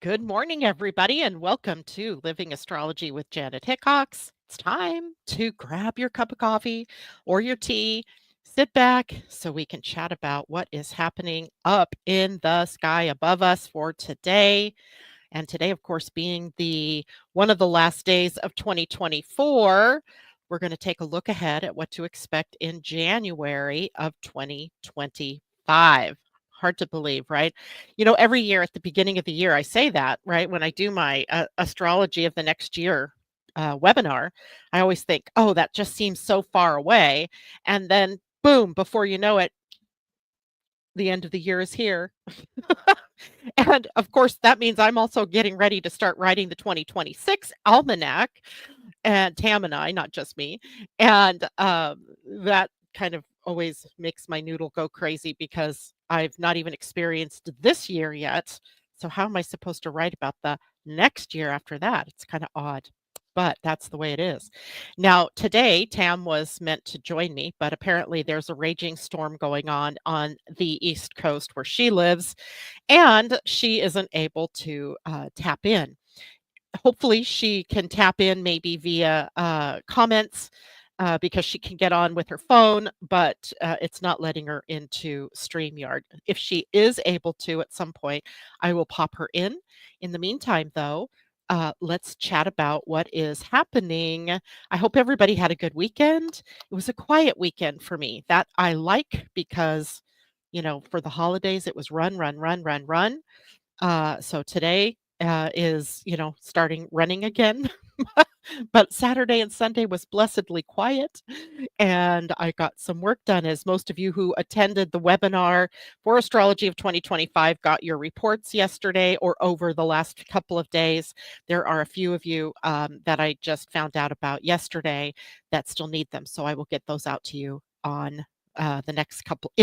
Good morning, everybody, and welcome to Living Astrology with Janet Hickox. It's time to grab your cup of coffee or your tea, sit back so we can chat about what is happening up in the sky above us for today. And today, of course, being the one of the last days of 2024, we're going to take a look ahead at what to expect in January of 2025. Hard to believe, right? Every year at the beginning of the year, I say that, right? When I do my astrology of the next year webinar, I always think, oh, that just seems so far away. And then, boom, before you know it, the end of the year is here. And of course, that means I'm also getting ready to start writing the 2026 almanac, and Tam and I, not just me. And that kind of always makes my noodle go crazy because I've not even experienced this year yet. So, how am I supposed to write about the next year after that? It's kind of odd. But that's the way it is. Now, today, Tam was meant to join me, but apparently there's a raging storm going on the East Coast where she lives, and she isn't able to tap in. Hopefully, she can tap in maybe via comments because she can get on with her phone, but it's not letting her into StreamYard. If she is able to at some point, I will pop her in. In the meantime, though, let's chat about what is happening. I hope everybody had a good weekend. It was a quiet weekend for me. That I like because, for the holidays, it was run, run, run, run, run. So today is, starting running again. But Saturday and Sunday was blessedly quiet, and I got some work done. As most of you who attended the webinar for Astrology of 2025 got your reports yesterday or over the last couple of days, there are a few of you that I just found out about yesterday that still need them. So I will get those out to you on the next couple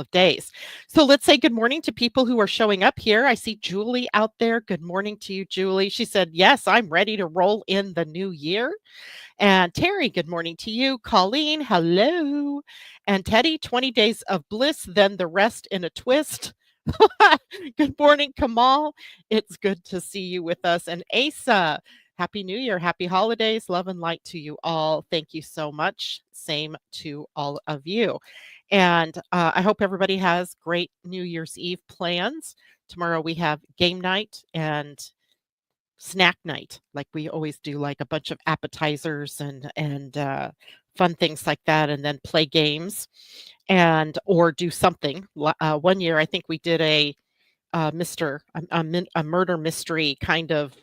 of days. So let's say good morning to people who are showing up here. I see Julie out there. Good morning to you, Julie. She said, yes, I'm ready to roll in the new year. And Terry, good morning to you. Colleen, hello. And Teddy, 20 days of bliss, then the rest in a twist. Good morning, Kamal. It's good to see you with us. And Asa, Happy New Year, happy holidays, love and light to you all. Thank you so much. Same to all of you. And I hope everybody has great New Year's Eve plans. Tomorrow we have game night and snack night, like we always do, like a bunch of appetizers and fun things like that, and then play games and or do something. One year, I think we did a murder mystery kind of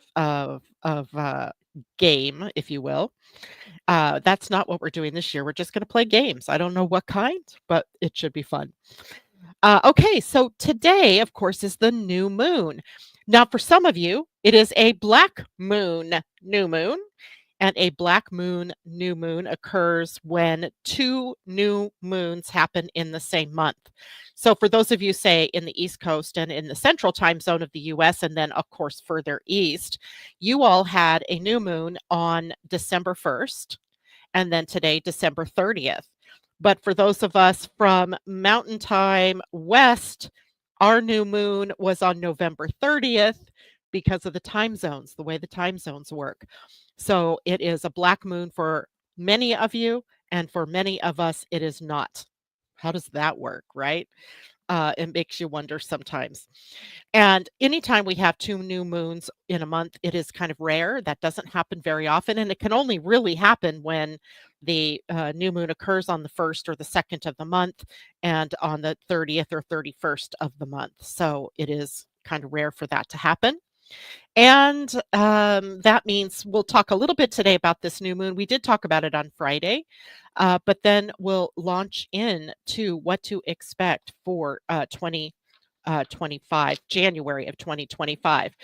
game, if you will. That's not what we're doing this year. We're just going to play games. I don't know what kind, but it should be fun. Okay, so today, of course, is the new moon. Now, for some of you, it is a black moon, new moon, and a black moon, new moon occurs when two new moons happen in the same month. So, for those of you, say, in the East Coast and in the central time zone of the US, and then, of course, further east, you all had a new moon on December 1st, and then today, December 30th. But for those of us from Mountain Time West, our new moon was on November 30th because of the time zones, the way the time zones work. So it is a black moon for many of you, and for many of us, it is not. How does that work, right? It makes you wonder sometimes. And anytime we have two new moons in a month, it is kind of rare. That doesn't happen very often. And it can only really happen when the new moon occurs on the 1st or the 2nd of the month and on the 30th or 31st of the month. So it is kind of rare for that to happen. And that means we'll talk a little bit today about this new moon. We did talk about it on Friday, but then we'll launch in to what to expect for 2025, January of 2025.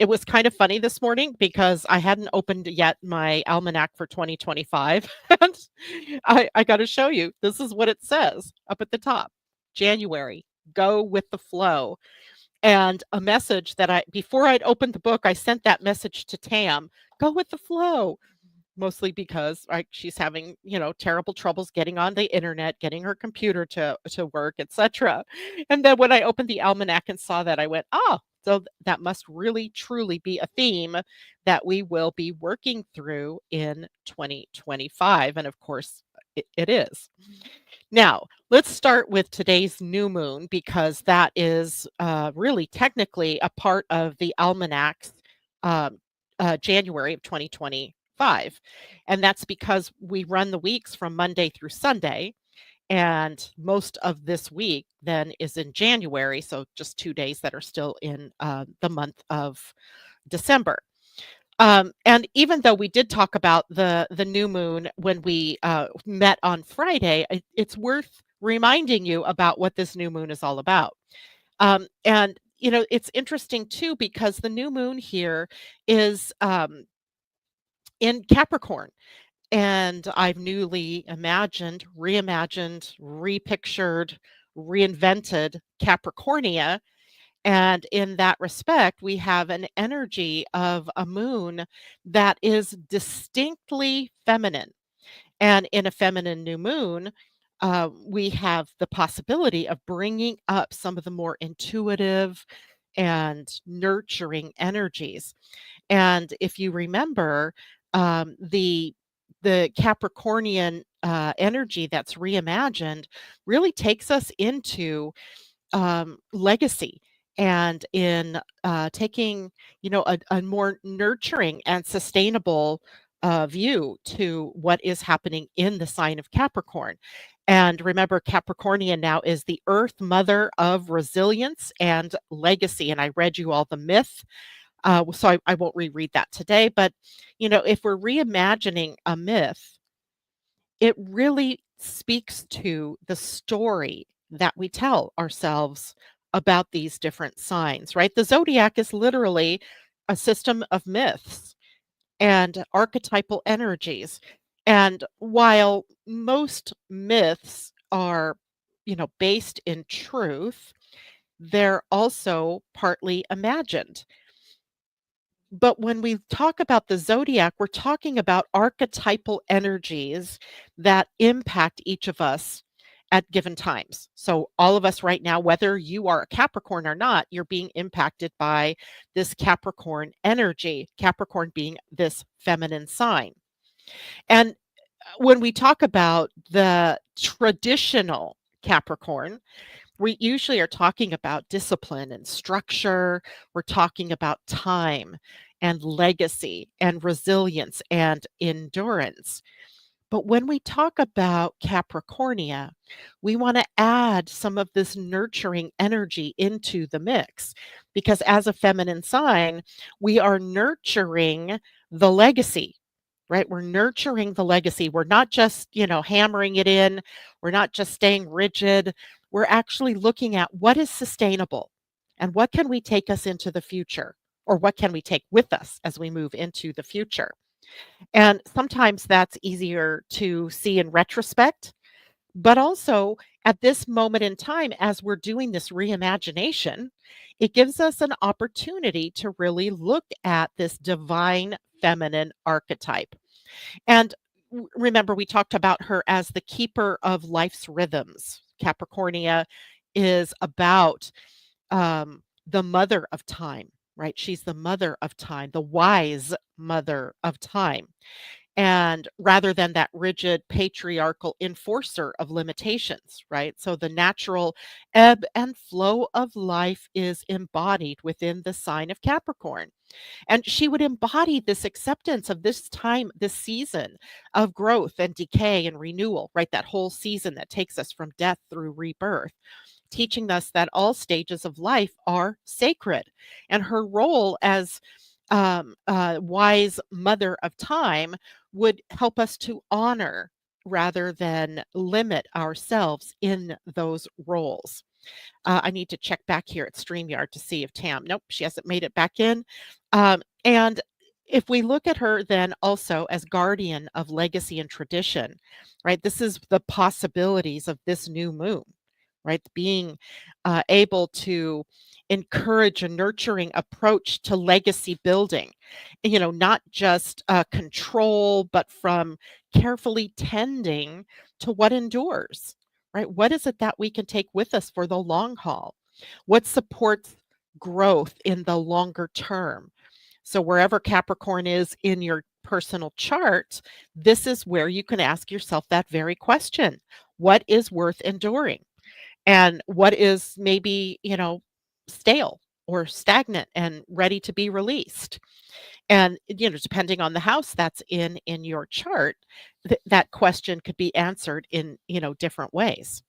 It was kind of funny this morning because I hadn't opened yet my almanac for 2025. And I got to show you, this is what it says up at the top. January, go with the flow. And a message that before I'd opened the book, I sent that message to Tam, go with the flow. mostly because, right, she's having, terrible troubles getting on the internet, getting her computer to work, etc. And then when I opened the almanac and saw that, I went, "Oh, so that must really truly be a theme that we will be working through in 2025." And of course, it is. Now, let's start with today's new moon because that is really technically a part of the almanac's um, January of 2025. And that's because we run the weeks from Monday through Sunday. And most of this week then is in January. So just 2 days that are still in the month of December. And even though we did talk about the new moon when we met on Friday, it's worth reminding you about what this new moon is all about. And it's interesting too because the new moon here is in Capricorn, and I've newly reimagined, repictured, reinvented Capricornia, and in that respect, we have an energy of a moon that is distinctly feminine. And in a feminine new moon, we have the possibility of bringing up some of the more intuitive and nurturing energies. And if you remember, the Capricornian energy that's reimagined really takes us into legacy and in taking a more nurturing and sustainable view to what is happening in the sign of Capricorn. And remember, Capricornian now is the earth mother of resilience and legacy. And I read you all the myth, so I won't reread that today. But if we're reimagining a myth, it really speaks to the story that we tell ourselves about these different signs, right? The zodiac is literally a system of myths and archetypal energies. And while most myths are, based in truth, they're also partly imagined. But when we talk about the zodiac, we're talking about archetypal energies that impact each of us at given times. So, all of us right now, whether you are a Capricorn or not, you're being impacted by this Capricorn energy, Capricorn being this feminine sign. And when we talk about the traditional Capricorn, we usually are talking about discipline and structure. We're talking about time and legacy and resilience and endurance. But when we talk about Capricornia, we want to add some of this nurturing energy into the mix because as a feminine sign, we are nurturing the legacy, right? We're nurturing the legacy. We're not just, hammering it in. We're not just staying rigid. We're actually looking at what is sustainable and what can we take us into the future, or what can we take with us as we move into the future. And sometimes that's easier to see in retrospect, but also at this moment in time, as we're doing this reimagination, it gives us an opportunity to really look at this divine feminine archetype. And remember, we talked about her as the keeper of life's rhythms. Capricornia is about the mother of time, right? She's the mother of time, the wise mother of time. And rather than that rigid patriarchal enforcer of limitations, right? So the natural ebb and flow of life is embodied within the sign of Capricorn. And she would embody this acceptance of this time, this season of growth and decay and renewal, right? That whole season that takes us from death through rebirth, teaching us that all stages of life are sacred. And her role as wise mother of time would help us to honor rather than limit ourselves in those roles. I need to check back here at StreamYard to see if nope, she hasn't made it back in. And if we look at her then also as guardian of legacy and tradition, right? This is the possibilities of this new moon, right? Being able to encourage a nurturing approach to legacy building. Not just control, but from carefully tending to what endures, right? What is it that we can take with us for the long haul? What supports growth in the longer term? So, wherever Capricorn is in your personal chart, this is where you can ask yourself that very question. What is worth enduring? And what is maybe, stale or stagnant and ready to be released? And, depending on the house that's in your chart, that question could be answered in, different ways.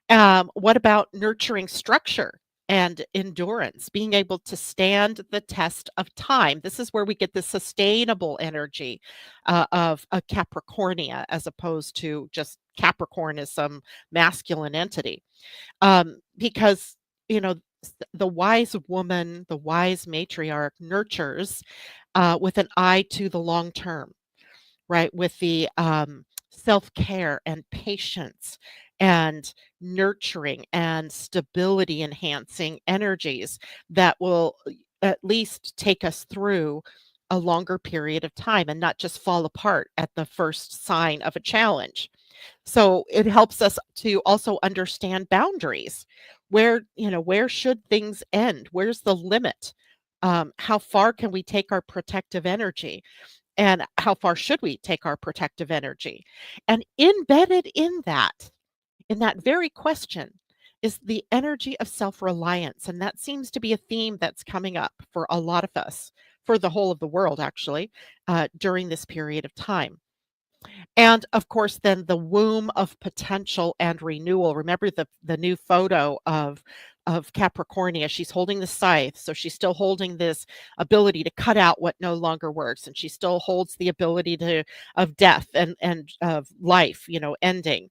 What about nurturing structure and endurance, being able to stand the test of time? This is where we get the sustainable energy of a Capricornia, as opposed to just Capricorn as some masculine entity. Because, the wise woman, the wise matriarch nurtures with an eye to the long term, right? With the self-care and patience and nurturing and stability enhancing energies that will at least take us through a longer period of time and not just fall apart at the first sign of a challenge. So it helps us to also understand boundaries. Where should things end? Where's the limit? How far can we take our protective energy? And how far should we take our protective energy? And embedded in that very question, is the energy of self reliance. And that seems to be a theme that's coming up for a lot of us, for the whole of the world, actually, during this period of time. And of course, then the womb of potential and renewal. Remember the new photo of Capricornia. She's holding the scythe, so she's still holding this ability to cut out what no longer works, and she still holds the ability to of death and of life, ending.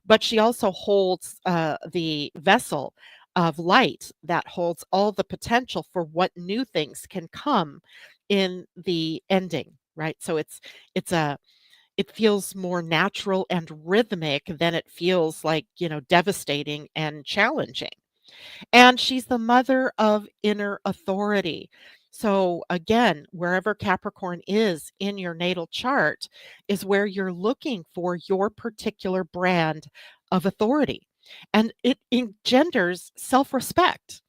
But she also holds the vessel of light that holds all the potential for what new things can come in the ending. Right. So it feels more natural and rhythmic than it feels like, devastating and challenging. And she's the mother of inner authority. So, again, wherever Capricorn is in your natal chart is where you're looking for your particular brand of authority. And it engenders self respect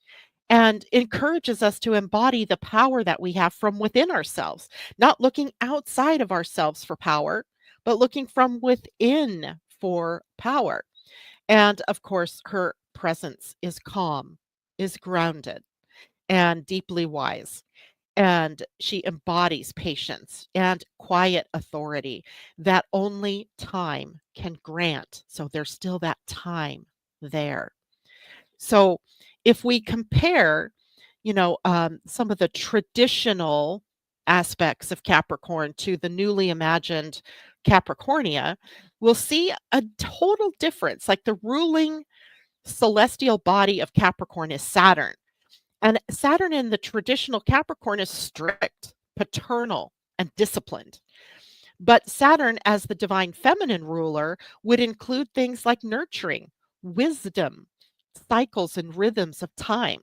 and encourages us to embody the power that we have from within ourselves, not looking outside of ourselves for power, but looking from within for power. And of course, her presence is calm, is grounded, and deeply wise. And she embodies patience and quiet authority that only time can grant. So there's still that time there. So if we compare, some of the traditional aspects of Capricorn to the newly imagined Capricornia, we'll see a total difference. Like the ruling celestial body of Capricorn is Saturn. And Saturn in the traditional Capricorn is strict, paternal, and disciplined. But Saturn, as the divine feminine ruler, would include things like nurturing, wisdom, cycles and rhythms of time.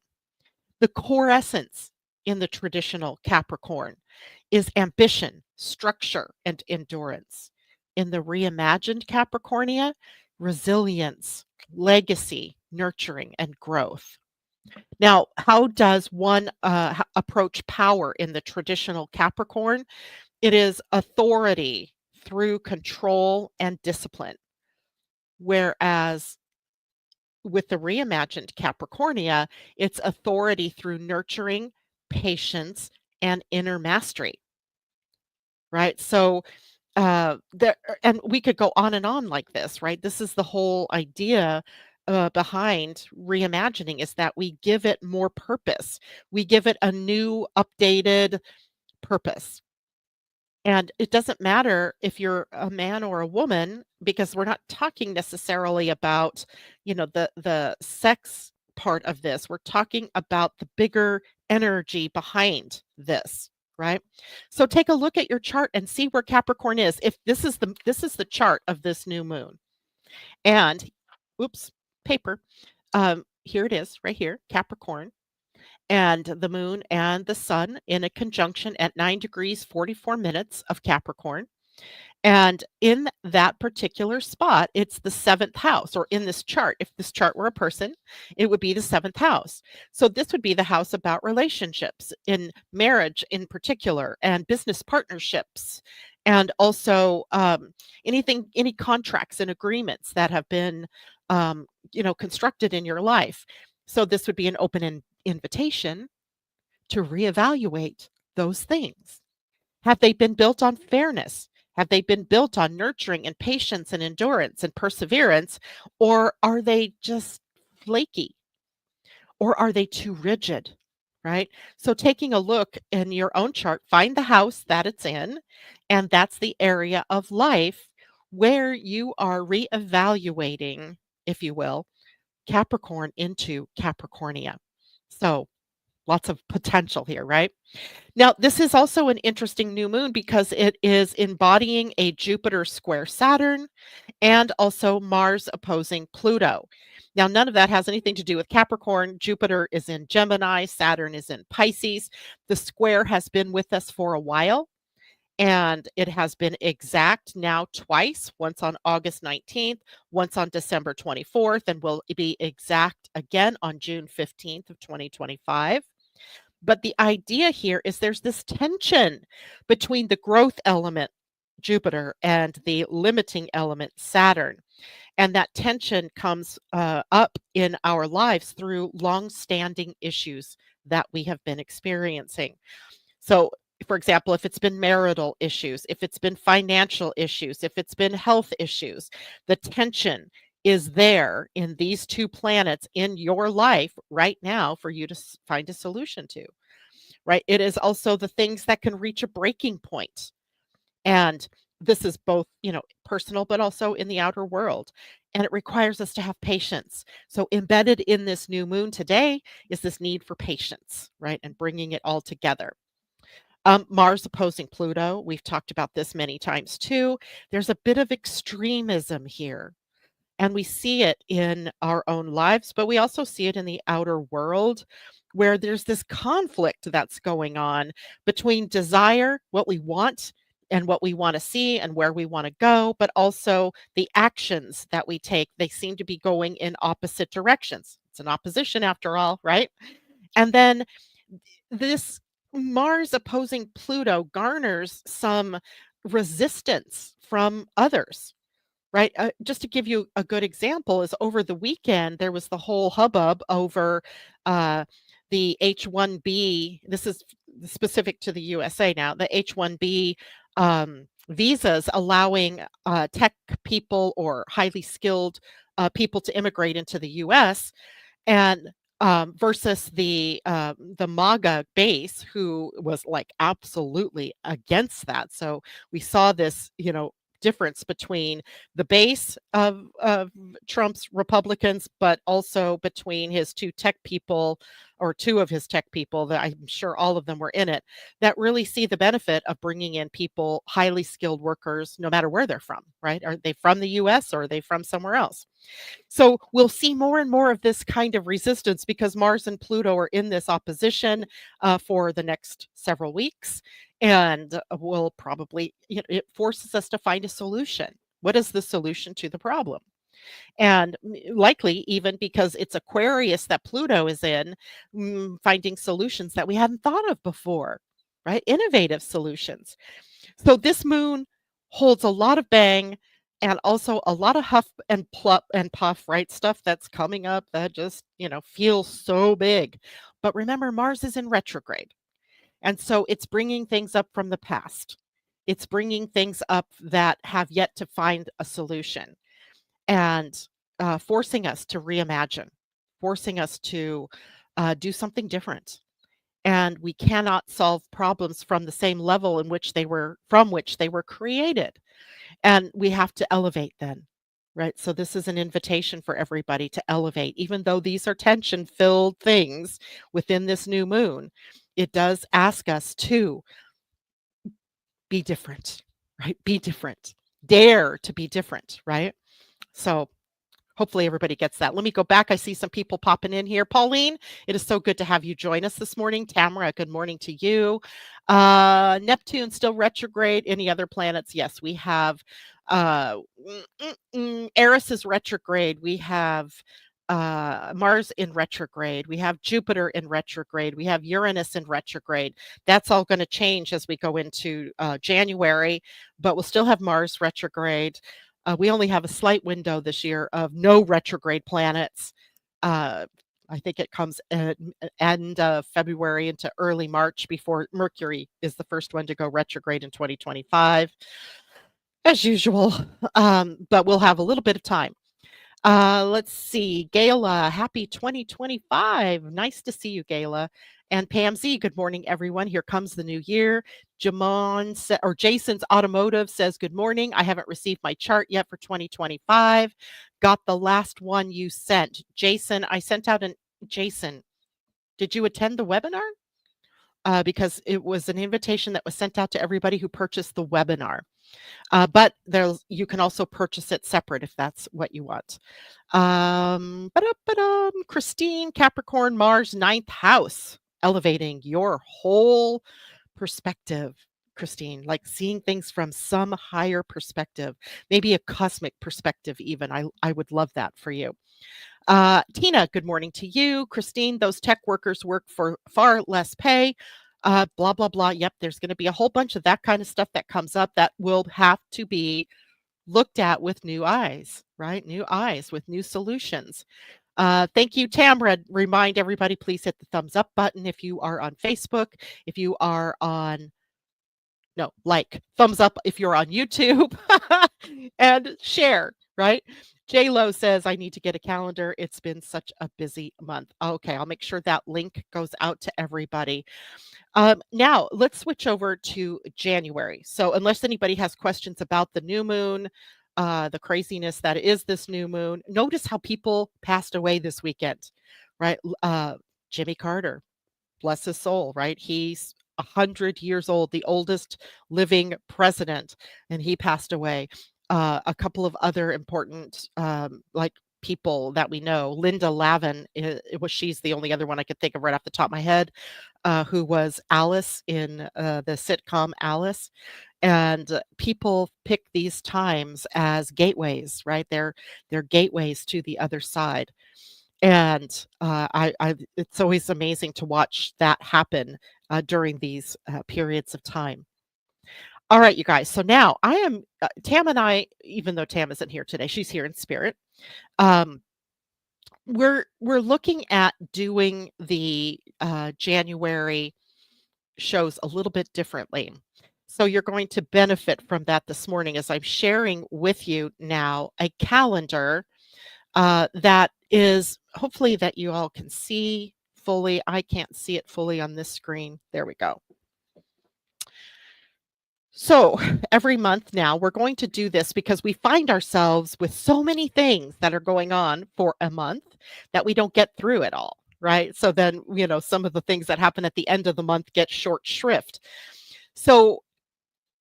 The core essence in the traditional Capricorn is ambition, structure, and endurance. In the reimagined Capricornia, resilience, legacy, nurturing, and growth. Now, how does one approach power in the traditional Capricorn? It is authority through control and discipline. Whereas with the reimagined Capricornia, it's authority through nurturing, patience, and inner mastery, right? So, there, and we could go on and on like this, right? This is the whole idea behind reimagining is that we give it more purpose. We give it a new, updated purpose. And it doesn't matter if you're a man or a woman because we're not talking necessarily about, the sex part of this. We're talking about the bigger energy behind this, right? So take a look at your chart and see where Capricorn is. If this is the chart of this new moon. And oops, paper. Here it is right here, Capricorn. and the moon and the sun in a conjunction at 9 degrees 44 minutes of Capricorn. And in that particular spot, it's the seventh house, or in this chart, if this chart were a person, it would be the seventh house. So this would be the house about relationships, in marriage in particular, and business partnerships, and also any contracts and agreements that have been, constructed in your life. So this would be an invitation to reevaluate those things. Have they been built on fairness? Have they been built on nurturing and patience and endurance and perseverance? Or are they just flaky? Or are they too rigid? Right? So, taking a look in your own chart, find the house that it's in, and that's the area of life where you are reevaluating, if you will, Capricorn into Capricornia. So, lots of potential here, right? Now, this is also an interesting new moon because it is embodying a Jupiter square Saturn and also Mars opposing Pluto. Now, none of that has anything to do with Capricorn. Jupiter is in Gemini, Saturn is in Pisces. The square has been with us for a while, and it has been exact now twice, once on August 19th, once on December 24th, and will be exact again on June 15th of 2025. But the idea here is there's this tension between the growth element, Jupiter, and the limiting element, Saturn. And that tension comes up in our lives through long-standing issues that we have been experiencing. So, for example, if it's been marital issues, if it's been financial issues, if it's been health issues, the tension is there in these two planets in your life right now for you to find a solution to, right? It is also the things that can reach a breaking point. And this is both, personal, but also in the outer world. And it requires us to have patience. So, embedded in this new moon today is this need for patience, right? And bringing it all together. Mars opposing Pluto. We've talked about this many times too. There's a bit of extremism here. And we see it in our own lives, but we also see it in the outer world where there's this conflict that's going on between desire, what we want, and what we want to see and where we want to go, but also the actions that we take. They seem to be going in opposite directions. It's an opposition after all, right? And then this Mars opposing Pluto garners some resistance from others. Right? Just to give you a good example is over the weekend, there was the whole hubbub over uh, the H-1B. This is specific to the USA now, the H-1B visas allowing tech people or highly skilled people to immigrate into the US, and versus the MAGA base who was like absolutely against that. So we saw this, difference between the base of Trump's Republicans, but also between his two tech people, or two of his tech people that I'm sure all of them were in it, that really see the benefit of bringing in people, highly skilled workers, no matter where they're from, right? Are they from the US or are they from somewhere else? So we'll see more and more of this kind of resistance because Mars and Pluto are in this opposition for the next several weeks. And will probably, it forces us to find a solution. What is the solution to the problem? And likely, even because it's Aquarius that Pluto is in, finding solutions that we hadn't thought of before, right? Innovative solutions. So this moon holds a lot of bang and also a lot of huff and plup and puff, right? Stuff that's coming up that just, feels so big. But remember, Mars is in retrograde. And so it's bringing things up from the past. It's bringing things up that have yet to find a solution, and forcing us to reimagine, forcing us to do something different. And we cannot solve problems from the same level in which they were created. And we have to elevate then, right? So this is an invitation for everybody to elevate, even though these are tension-filled things within this new moon. It does ask us to be different, right? Be different. Dare to be different, right? So Hopefully everybody gets that. Let me go back. I see some people popping in here. Pauline, it is so good to have you join us this morning. Tamara, good morning to you. Neptune still retrograde. Any other planets? Yes, we have Eris is retrograde. We have Mars in retrograde. We have Jupiter in retrograde. We have Uranus in retrograde. That's all going to change as we go into January, but we'll still have Mars retrograde. We only have a slight window this year of no retrograde planets. I think it comes at end of February into early March before Mercury is the first one to go retrograde in 2025, as usual. But we'll have a little bit of time. Let's see. Gayla, happy 2025. Nice to see you, Gayla. And Pam Z, good morning, everyone. Here comes the new year. Jason's Automotive says, good morning. I haven't received my chart yet for 2025. Got the last one you sent. Jason, I sent out Jason, did you attend the webinar? Because it was an invitation that was sent out to everybody who purchased the webinar. But you can also purchase it separate if that's what you want. Christine, Capricorn, Mars, 9th house, elevating your whole perspective, Christine, like seeing things from some higher perspective, maybe a cosmic perspective even. I would love that for you. Tina, good morning to you. Christine, those tech workers work for far less pay. Blah, blah, blah. Yep, there's going to be a whole bunch of that kind of stuff that comes up that will have to be looked at with new eyes, right? New eyes with new solutions. Thank you, Tamara. Remind everybody, please hit the thumbs up button if you are on Facebook. If you are on, no, like, thumbs up if you're on YouTube and share, right? J-Lo says, I need to get a calendar. It's been such a busy month. Okay, I'll make sure that link goes out to everybody. Now, let's switch over to January. So unless anybody has questions about the new moon, the craziness that is this new moon, notice how people passed away this weekend, right? Jimmy Carter, bless his soul, right? He's 100 years old, the oldest living president, and he passed away. A couple of other important like people that we know. Linda Lavin, she's the only other one I could think of right off the top of my head, who was Alice in the sitcom Alice. And people pick these times as gateways, right? They're gateways to the other side. And it's always amazing to watch that happen during these periods of time. All right, you guys. So now I am Tam and I, even though Tam isn't here today, she's here in spirit. We're looking at doing the January shows a little bit differently. So you're going to benefit from that this morning as I'm sharing with you now a calendar that is hopefully that you all can see fully. I can't see it fully on this screen. There we go. So every month now, we're going to do this because we find ourselves with so many things that are going on for a month that we don't get through it all, right? So then, some of the things that happen at the end of the month get short shrift. So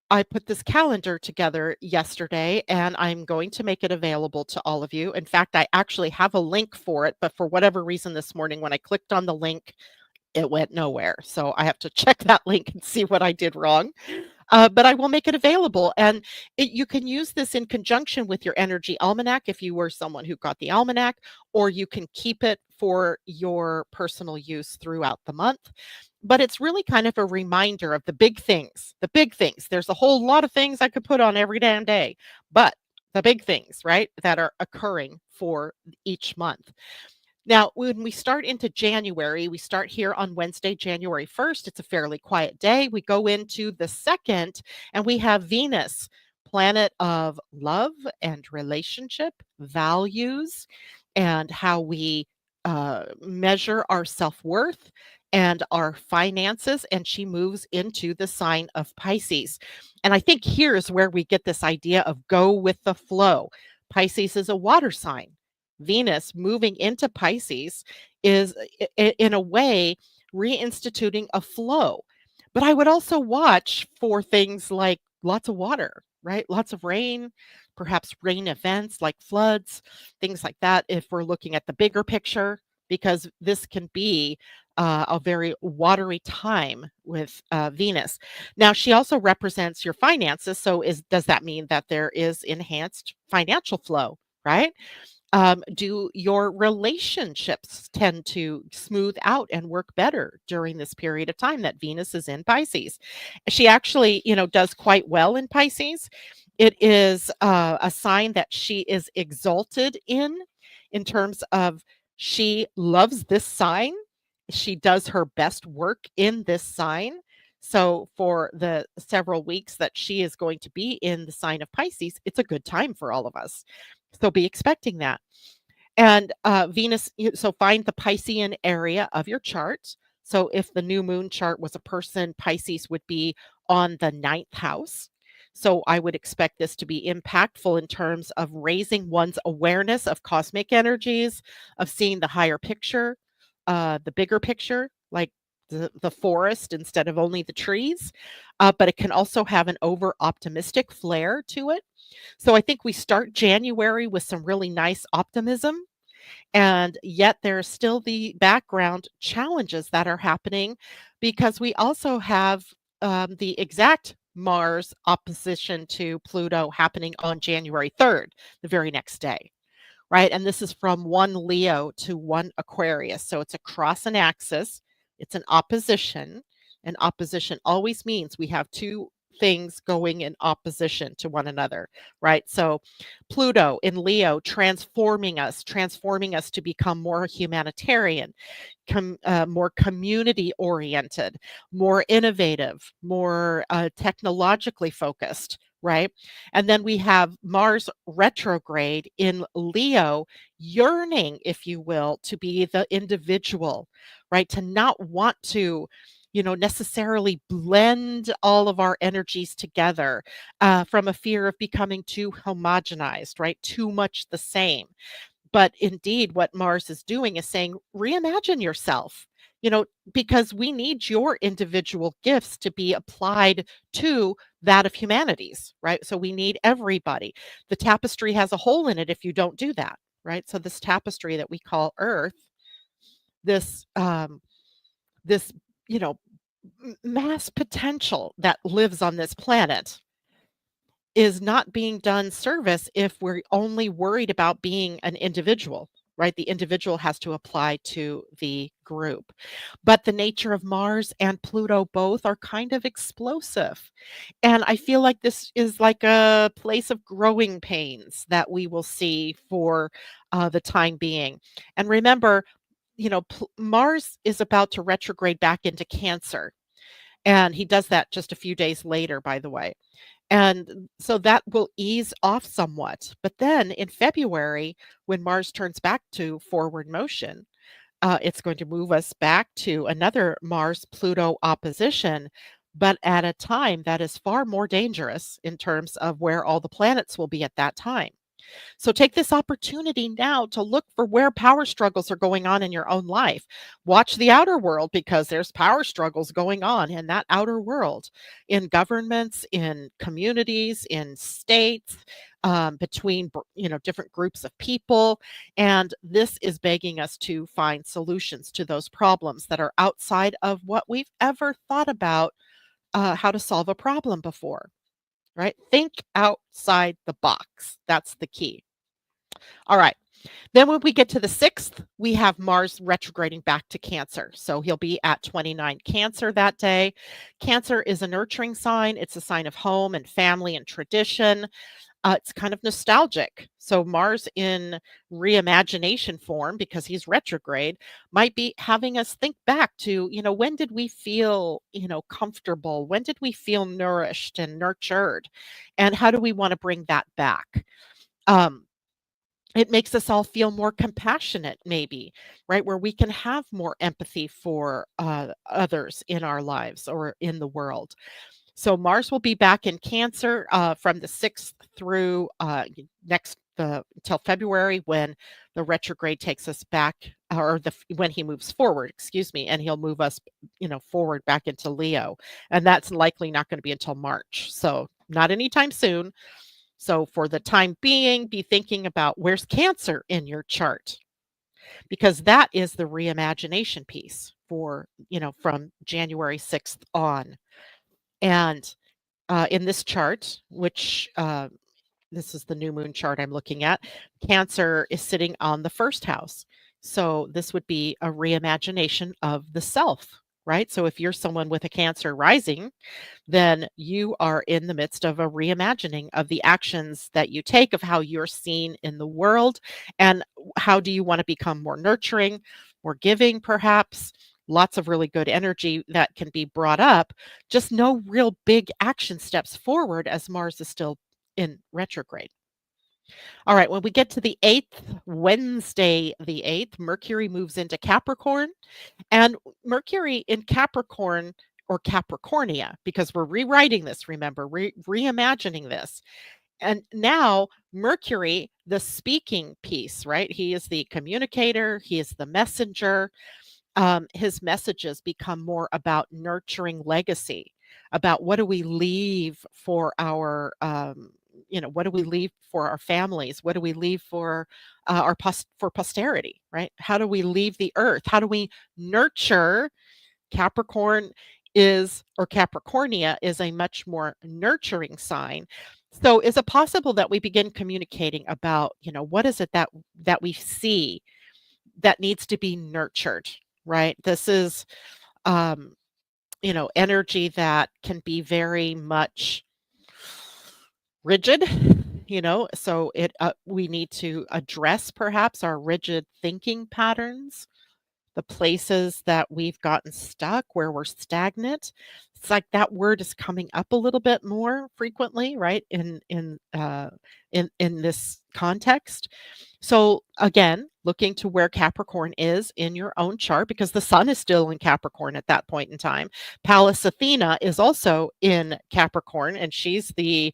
I put this calendar together yesterday, and I'm going to make it available to all of you. In fact, I actually have a link for it, but for whatever reason this morning, when I clicked on the link, it went nowhere. So I have to check that link and see what I did wrong. But I will make it available. And you can use this in conjunction with your energy almanac if you were someone who got the almanac, or you can keep it for your personal use throughout the month. But it's really kind of a reminder of the big things, the big things. There's a whole lot of things I could put on every damn day, but the big things, right, that are occurring for each month. Now, when we start into January, we start here on Wednesday, January 1st. It's a fairly quiet day. We go into the 2nd, and we have Venus, planet of love and relationship, values, and how we measure our self-worth and our finances. And she moves into the sign of Pisces. And I think here is where we get this idea of go with the flow. Pisces is a water sign. Venus moving into Pisces is, in a way, reinstituting a flow. But I would also watch for things like lots of water, right? Lots of rain, perhaps rain events like floods, things like that, if we're looking at the bigger picture, because this can be a very watery time with Venus. Now, she also represents your finances. So, does that mean that there is enhanced financial flow, right? Do your relationships tend to smooth out and work better during this period of time that Venus is in Pisces? She actually, does quite well in Pisces. It is a sign that she is exalted in terms of she loves this sign. She does her best work in this sign. So, for the several weeks that she is going to be in the sign of Pisces, it's a good time for all of us. So, be expecting that. And Venus, so find the Piscean area of your chart. So if the new moon chart was a person, Pisces would be on the ninth house. So I would expect this to be impactful in terms of raising one's awareness of cosmic energies, of seeing the higher picture, the bigger picture, like the forest instead of only the trees. But it can also have an over optimistic flair to it. So I think we start January with some really nice optimism, and yet there's still the background challenges that are happening because we also have the exact Mars opposition to Pluto happening on January 3rd, the very next day, right? And this is from one Leo to one Aquarius. So it's across an axis, it's an opposition. And opposition always means we have two things going in opposition to one another, right? So Pluto in Leo transforming us to become more humanitarian, more community oriented, more innovative, more technologically focused, right? And then we have Mars retrograde in Leo, yearning, if you will, to be the individual, right? To not want to, necessarily blend all of our energies together from a fear of becoming too homogenized, right? Too much the same. But indeed, what Mars is doing is saying, reimagine yourself, because we need your individual gifts to be applied to that of humanities, right? So we need everybody. The tapestry has a hole in it if you don't do that, right? So this tapestry that we call Earth, this, this, you know, mass potential that lives on this planet is not being done service if we're only worried about being an individual, right? The individual has to apply to the group. But the nature of Mars and Pluto both are kind of explosive. And I feel like this is like a place of growing pains that we will see for the time being. And remember, Mars is about to retrograde back into Cancer. And he does that just a few days later, by the way. And so that will ease off somewhat. But then in February, when Mars turns back to forward motion, it's going to move us back to another Mars Pluto opposition, but at a time that is far more dangerous in terms of where all the planets will be at that time. So take this opportunity now to look for where power struggles are going on in your own life. Watch the outer world because there's power struggles going on in that outer world, in governments, in communities, in states, between different groups of people. And this is begging us to find solutions to those problems that are outside of what we've ever thought about how to solve a problem before. Right? Think outside the box. That's the key. All right. Then when we get to the 6th, we have Mars retrograding back to Cancer. So he'll be at 29 Cancer that day. Cancer is a nurturing sign. It's a sign of home and family and tradition. It's kind of nostalgic. So Mars in reimagination form, because he's retrograde, might be having us think back to, when did we feel, comfortable? When did we feel nourished and nurtured? And how do we want to bring that back? It makes us all feel more compassionate, maybe, right? Where we can have more empathy for others in our lives or in the world. So Mars will be back in Cancer from the 6th through until February, when the retrograde takes us back, or when he moves forward, excuse me, and he'll move us, forward back into Leo, and that's likely not going to be until March. So not anytime soon. So for the time being, be thinking about where's Cancer in your chart, because that is the reimagination piece for, from January 6th on. And in this chart, which this is the new moon chart I'm looking at, Cancer is sitting on the first house. So this would be a reimagination of the self, right? So if you're someone with a Cancer rising, then you are in the midst of a reimagining of the actions that you take, of how you're seen in the world, and how do you want to become more nurturing, more giving, perhaps. Lots of really good energy that can be brought up, just no real big action steps forward as Mars is still in retrograde. All right, when we get to the 8th, Wednesday, the 8th, Mercury moves into Capricorn. And Mercury in Capricorn, or Capricornia, because we're rewriting this, remember, reimagining this. And now Mercury, the speaking piece, right? He is the communicator, he is the messenger. His messages become more about nurturing legacy, about what do we leave for our, what do we leave for our families? What do we leave for for posterity, right? How do we leave the earth? How do we nurture? Capricorn is, or Capricornia is, a much more nurturing sign. So is it possible that we begin communicating about, what is it that we see that needs to be nurtured, right? This is energy that can be very much rigid, so we need to address perhaps our rigid thinking patterns, the places that we've gotten stuck, where we're stagnant. It's like that word is coming up a little bit more frequently, right? In this context. So again, looking to where Capricorn is in your own chart, because the sun is still in Capricorn at that point in time. Pallas Athena is also in Capricorn, and she's the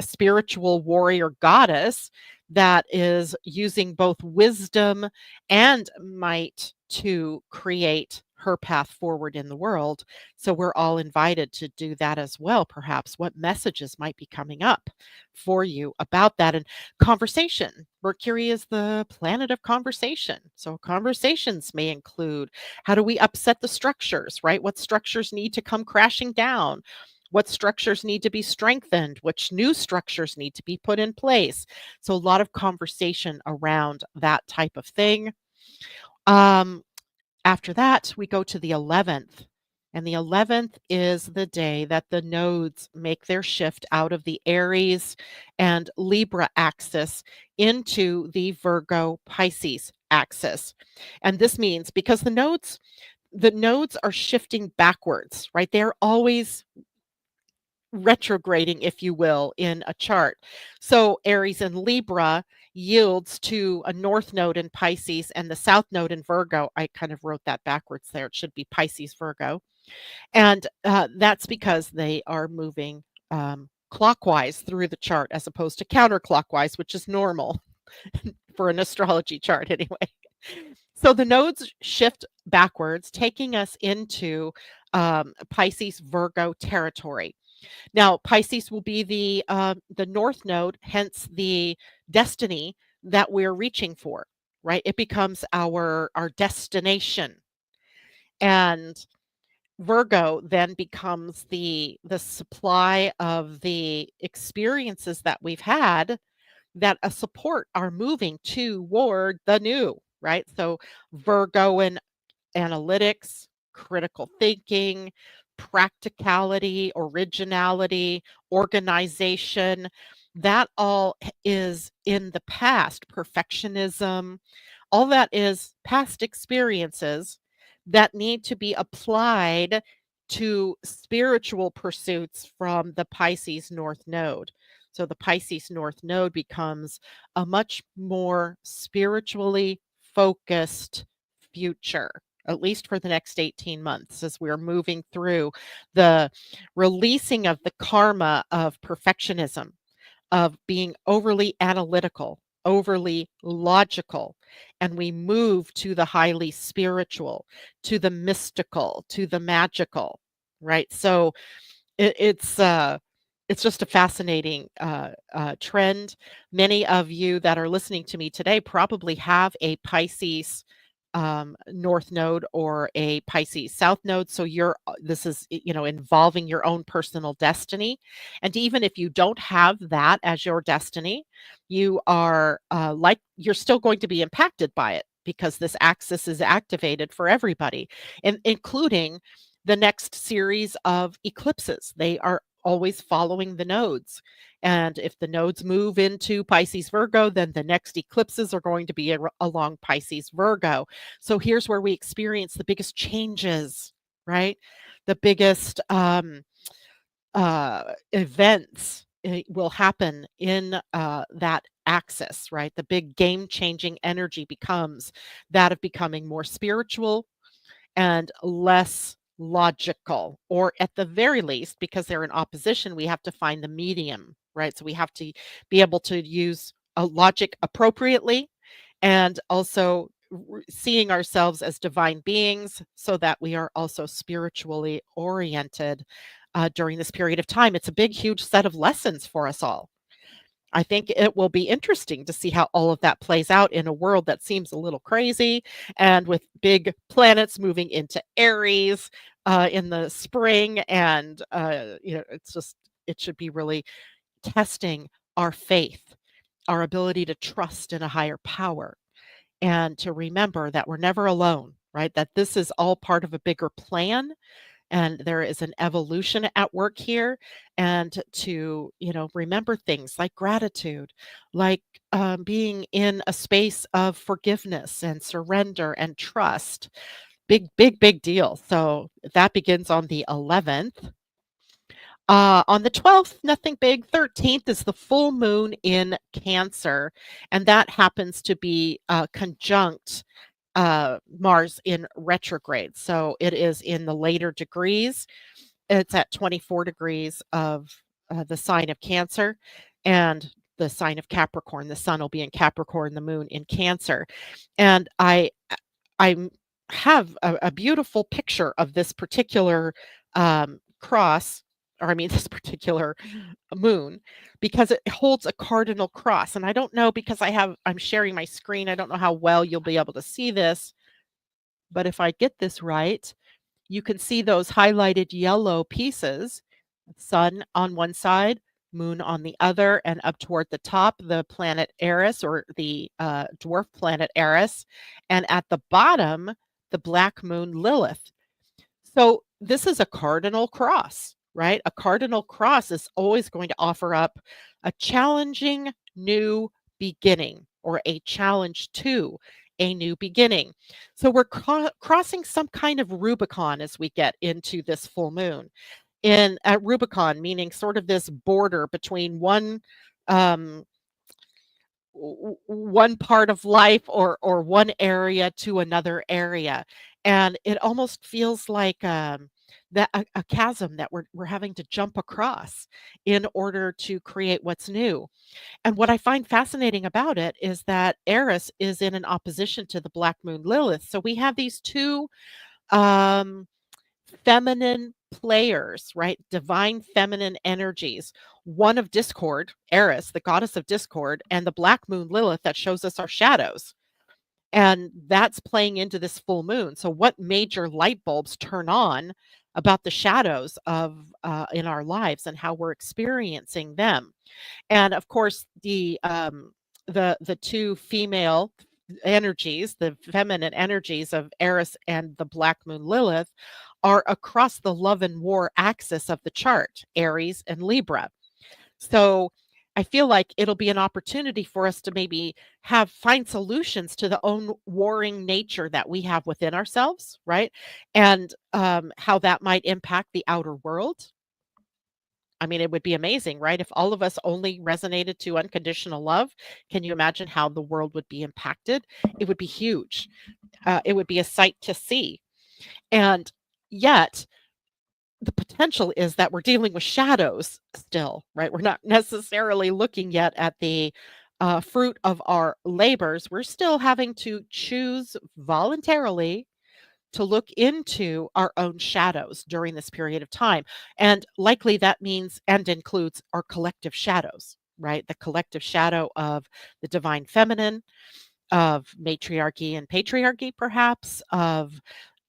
spiritual warrior goddess that is using both wisdom and might to create her path forward in the world. So we're all invited to do that as well. Perhaps what messages might be coming up for you about that. And conversation. Mercury is the planet of conversation. So conversations may include, how do we upset the structures, right? What structures need to come crashing down? What structures need to be strengthened? Which new structures need to be put in place? So a lot of conversation around that type of thing. Um, After that, we go to the 11th. And the 11th is the day that the nodes make their shift out of the Aries and Libra axis into the Virgo Pisces axis. And this means, because the nodes are shifting backwards, right? They're always retrograding, if you will, in a chart. So Aries and Libra yields to a north node in Pisces and the south node in Virgo. I kind of wrote that backwards there. It should be Pisces-Virgo. And that's because they are moving clockwise through the chart as opposed to counterclockwise, which is normal for an astrology chart anyway. So the nodes shift backwards, taking us into Pisces-Virgo territory. Now, Pisces will be the north node, hence the destiny that we're reaching for, right? It becomes our destination. And Virgo then becomes the supply of the experiences that we've had that support our moving toward the new, right? So Virgo and analytics, critical thinking, practicality, originality, organization. That all is in the past. Perfectionism, all that is past experiences that need to be applied to spiritual pursuits from the Pisces North Node. So the Pisces North Node becomes a much more spiritually focused future, at least for the next 18 months, as we're moving through the releasing of the karma of perfectionism, of being overly analytical, overly logical, and we move to the highly spiritual, to the mystical, to the magical, right? So it's it's just a fascinating trend. Many of you that are listening to me today probably have a Pisces North node or a Pisces South node. So this is, involving your own personal destiny. And even if you don't have that as your destiny, you are you're still going to be impacted by it because this axis is activated for everybody, and including the next series of eclipses. They are always following the nodes. And if the nodes move into Pisces Virgo, then the next eclipses are going to be along Pisces Virgo. So here's where we experience the biggest changes, right? The biggest events will happen in that axis, right? The big game changing energy becomes that of becoming more spiritual and less logical, or at the very least, because they're in opposition, we have to find the medium, right? So we have to be able to use a logic appropriately, and also seeing ourselves as divine beings so that we are also spiritually oriented during this period of time. It's a big, huge set of lessons for us all. I think it will be interesting to see how all of that plays out in a world that seems a little crazy, and with big planets moving into Aries in the spring. And, it should be really testing our faith, our ability to trust in a higher power, and to remember that we're never alone, right? That this is all part of a bigger plan, and there is an evolution at work here. And to remember things like gratitude, like being in a space of forgiveness and surrender and trust. Big deal. So that begins on the 11th. On the 12th, nothing big. 13th is the full moon in Cancer, and that happens to be conjunct Mars in retrograde. So it is in the later degrees. It's at 24 degrees of the sign of Cancer and the sign of Capricorn. The sun will be in Capricorn, the moon in Cancer. And I have a beautiful picture of this particular cross, or I mean, this particular moon, because it holds a cardinal cross. And I don't know, because I'm sharing my screen, I don't know how well you'll be able to see this, but if I get this right, you can see those highlighted yellow pieces: sun on one side, moon on the other, and up toward the top, the planet Eris, or the dwarf planet Eris, and at the bottom, the black moon Lilith. So this is a cardinal cross, right? A cardinal cross is always going to offer up a challenging new beginning, or a challenge to a new beginning. So we're crossing some kind of Rubicon as we get into this full moon. In at Rubicon, meaning sort of this border between um, one part of life, or one area to another area. And it almost feels like that a chasm that we're having to jump across in order to create what's new. And what I find fascinating about it is that Eris is in an opposition to the black moon Lilith. So we have these two um feminine players, right? Divine feminine energies. One of discord, Eris, the goddess of discord, and the black moon Lilith that shows us our shadows. And that's playing into this full moon. So what major light bulbs turn on about the shadows of in our lives and how we're experiencing them? And of course, the two female energies, the feminine energies of Eris and the black moon Lilith, are across the love and war axis of the chart, Aries and Libra. So I feel like it'll be an opportunity for us to maybe find solutions to the own warring nature that we have within ourselves, right? And how that might impact the outer world. I mean, it would be amazing, right? If all of us only resonated to unconditional love, can you imagine how the world would be impacted? It would be huge. It would be a sight to see. And yet, the potential is that we're dealing with shadows still, right? We're not necessarily looking yet at the fruit of our labors. We're still having to choose voluntarily to look into our own shadows during this period of time. And likely that means and includes our collective shadows, right? The collective shadow of the divine feminine, of matriarchy and patriarchy, perhaps, of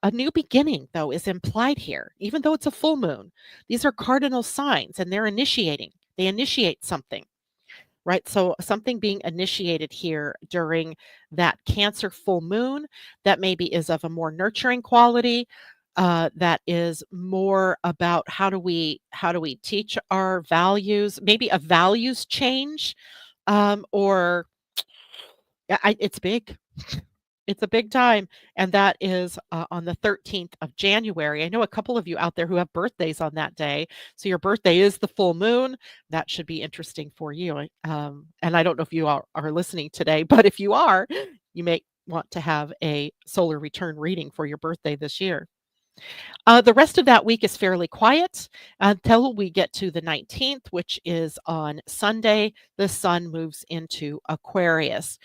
a new beginning, though, is implied here, even though it's a full moon. These are cardinal signs and they're initiating, they initiate something. Right. So something being initiated here during that Cancer full moon that maybe is of a more nurturing quality, that is more about how do we teach our values, maybe a values change, or yeah, it's big. It's a big time, and that is, on the 13th of January. I know a couple of you out there who have birthdays on that day, so your birthday is the full moon. That should be interesting for you, and I don't know if you are listening today, but if you are, you may want to have a solar return reading for your birthday this year. The rest of that week is fairly quiet until we get to the 19th, which is on Sunday. The sun moves into Aquarius.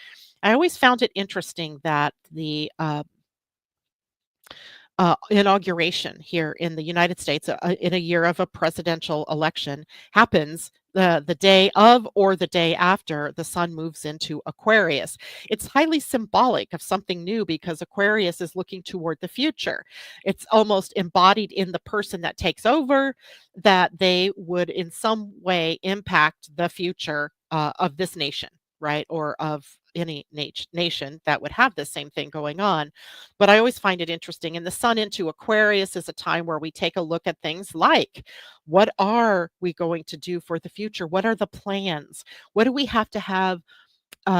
I always found it interesting that the inauguration here in the United States, in a year of a presidential election, happens the day of or the day after the sun moves into Aquarius. It's highly symbolic of something new because Aquarius is looking toward the future. It's almost embodied in the person that takes over, that they would in some way impact the future of this nation, right? Or of any nation that would have the same thing going on. But I always find it interesting. And the sun into Aquarius is a time where we take a look at things like, what are we going to do for the future? What are the plans? What do we have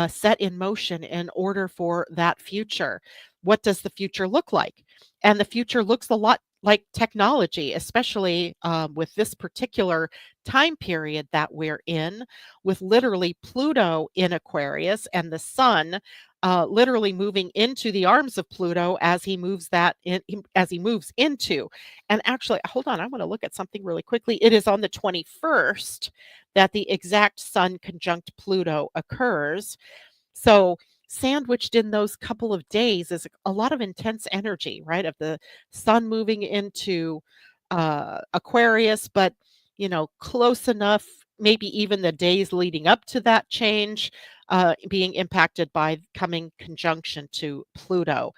set in motion in order for that future? What does the future look like? And the future looks a lot like technology, especially with this particular time period that we're in, with literally Pluto in Aquarius and the sun literally moving into the arms of Pluto as he moves as he moves into. And actually, hold on, I want to look at something really quickly. It is on the 21st that the exact sun conjunct Pluto occurs. So, sandwiched in those couple of days is a lot of intense energy, right? Of the sun moving into Aquarius, but close enough, maybe even the days leading up to that change, being impacted by coming conjunction to Pluto.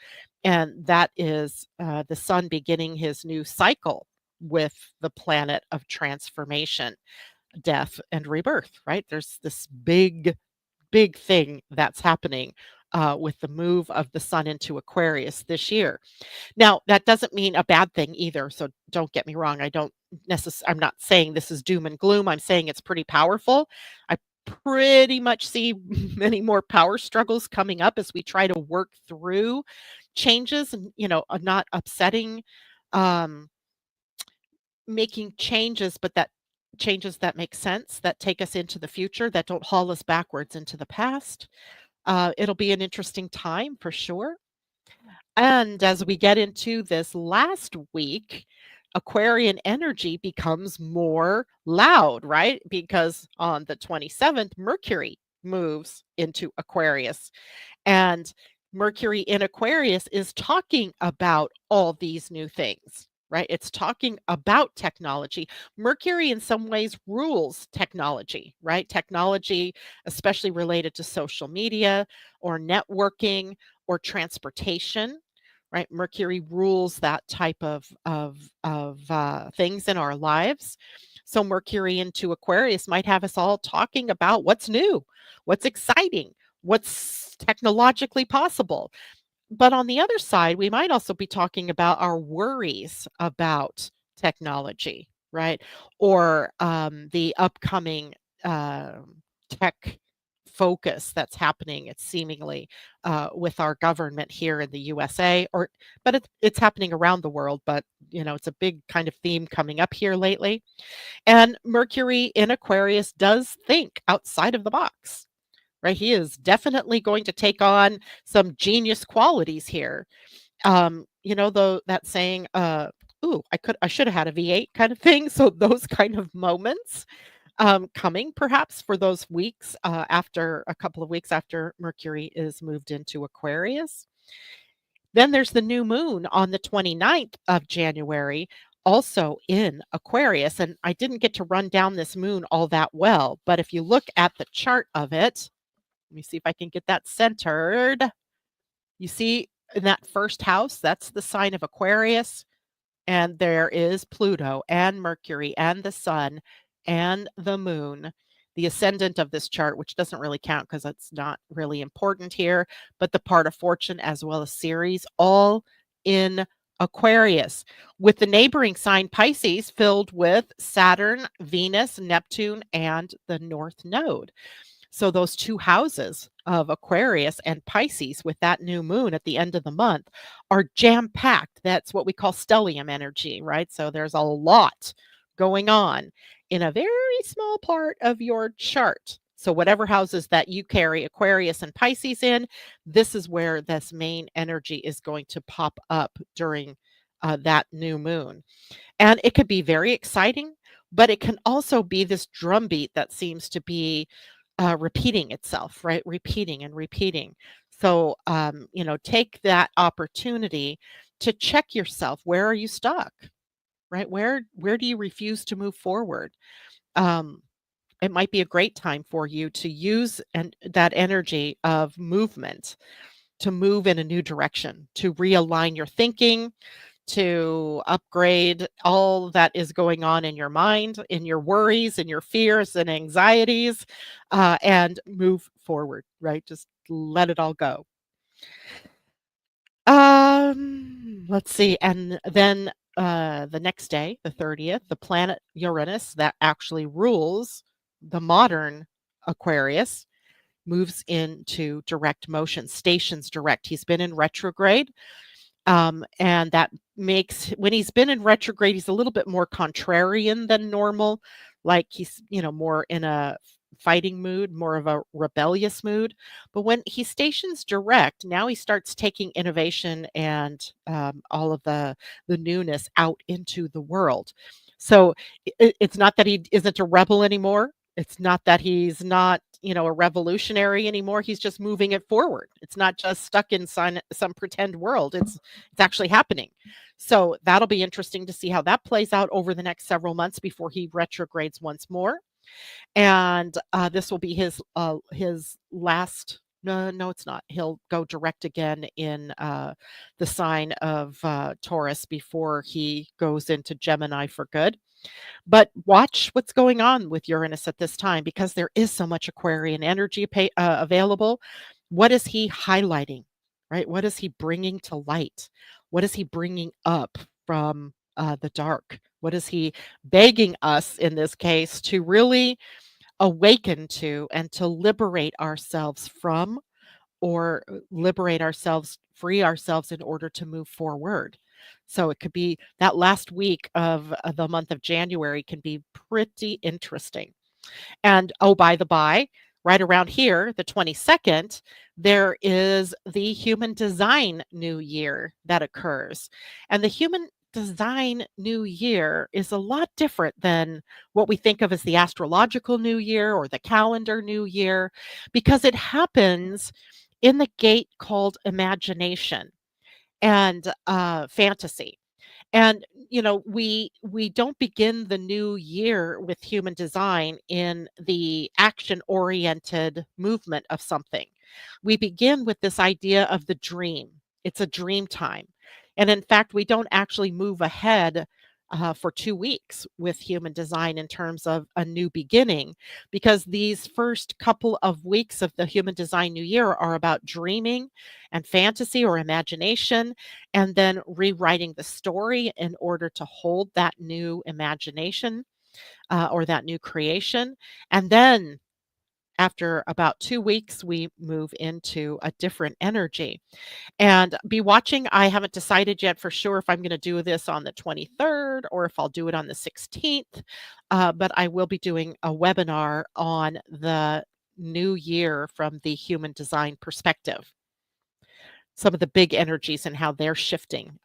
And that is the sun beginning his new cycle with the planet of transformation, death, and rebirth, right? There's this big thing that's happening with the move of the sun into Aquarius this year. Now, that doesn't mean a bad thing either. So don't get me wrong. I'm not saying this is doom and gloom. I'm saying it's pretty powerful. I pretty much see many more power struggles coming up as we try to work through changes and, not upsetting, um, making changes, but that changes that make sense, that take us into the future, that don't haul us backwards into the past. It'll be an interesting time for sure. And as we get into this last week, Aquarian energy becomes more loud, right? Because on the 27th, Mercury moves into Aquarius. And Mercury in Aquarius is talking about all these new things, right? It's talking about technology. Mercury, in some ways, rules technology, right? Technology, especially related to social media or networking or transportation, right? Mercury rules that type of things in our lives. So Mercury into Aquarius might have us all talking about what's new, what's exciting, what's technologically possible. But on the other side, we might also be talking about our worries about technology, right? Or the upcoming tech focus that's happening, it's seemingly with our government here in the USA, but it's happening around the world. But it's a big kind of theme coming up here lately. And Mercury in Aquarius does think outside of the box, right? He is definitely going to take on some genius qualities here. Though that saying, ooh, I should have had a V8 kind of thing. So those kind of moments coming perhaps for those weeks after a couple of weeks after Mercury is moved into Aquarius. Then there's the new moon on the 29th of January, also in Aquarius. And I didn't get to run down this moon all that well, but if you look at the chart of it, let me see if I can get that centered. You see in that first house, that's the sign of Aquarius. And there is Pluto and Mercury and the sun and the moon, the ascendant of this chart, which doesn't really count because it's not really important here, but the part of fortune as well as Ceres, all in Aquarius, with the neighboring sign Pisces filled with Saturn, Venus, Neptune, and the North Node. So those two houses of Aquarius and Pisces with that new moon at the end of the month are jam-packed. That's what we call stellium energy, right? So there's a lot going on in a very small part of your chart. So whatever houses that you carry Aquarius and Pisces in, this is where this main energy is going to pop up during that new moon. And it could be very exciting, but it can also be this drumbeat that seems to be repeating itself, right? Repeating and repeating. So, take that opportunity to check yourself. Where are you stuck, right? Where do you refuse to move forward? Um, it might be a great time for you to use that energy of movement to move in a new direction, to realign your thinking, to upgrade all that is going on in your mind, in your worries, and your fears and anxieties, and move forward, right? Just let it all go. Let's see. And then the next day, the 30th, the planet Uranus that actually rules the modern Aquarius moves into direct motion, stations direct. He's been in retrograde. And that makes when he's been in retrograde, he's a little bit more contrarian than normal. Like he's, more in a fighting mood, more of a rebellious mood. But when he stations direct, now he starts taking innovation and all of the newness out into the world. So it's not that he isn't a rebel anymore. It's not that he's not, a revolutionary anymore. He's just moving it forward. It's not just stuck in some pretend world. It's actually happening. So that'll be interesting to see how that plays out over the next several months before he retrogrades once more. And this will be his last. No, no, it's not. He'll go direct again in the sign of Taurus before he goes into Gemini for good. But watch what's going on with Uranus at this time because there is so much Aquarian energy available. What is he highlighting, right? What is he bringing to light? What is he bringing up from the dark? What is he begging us in this case to really awaken to and to liberate ourselves from or liberate ourselves, free ourselves in order to move forward? So it could be that last week of the month of January can be pretty interesting. And oh, by the by, right around here, the 22nd, there is the Human Design New Year that occurs. And the Human Design New Year is a lot different than what we think of as the astrological New Year or the calendar New Year because it happens in the gate called imagination and fantasy. And we don't begin the new year with human design in the action oriented movement of something. We begin with this idea of the dream. It's a dream time. And in fact, we don't actually move ahead for 2 weeks with human design in terms of a new beginning, because these first couple of weeks of the human design new year are about dreaming and fantasy or imagination, and then rewriting the story in order to hold that new imagination or that new creation. And then after about 2 weeks, we move into a different energy and be watching. I haven't decided yet for sure if I'm going to do this on the 23rd or if I'll do it on the 16th, but I will be doing a webinar on the new year from the human design perspective. Some of the big energies and how they're shifting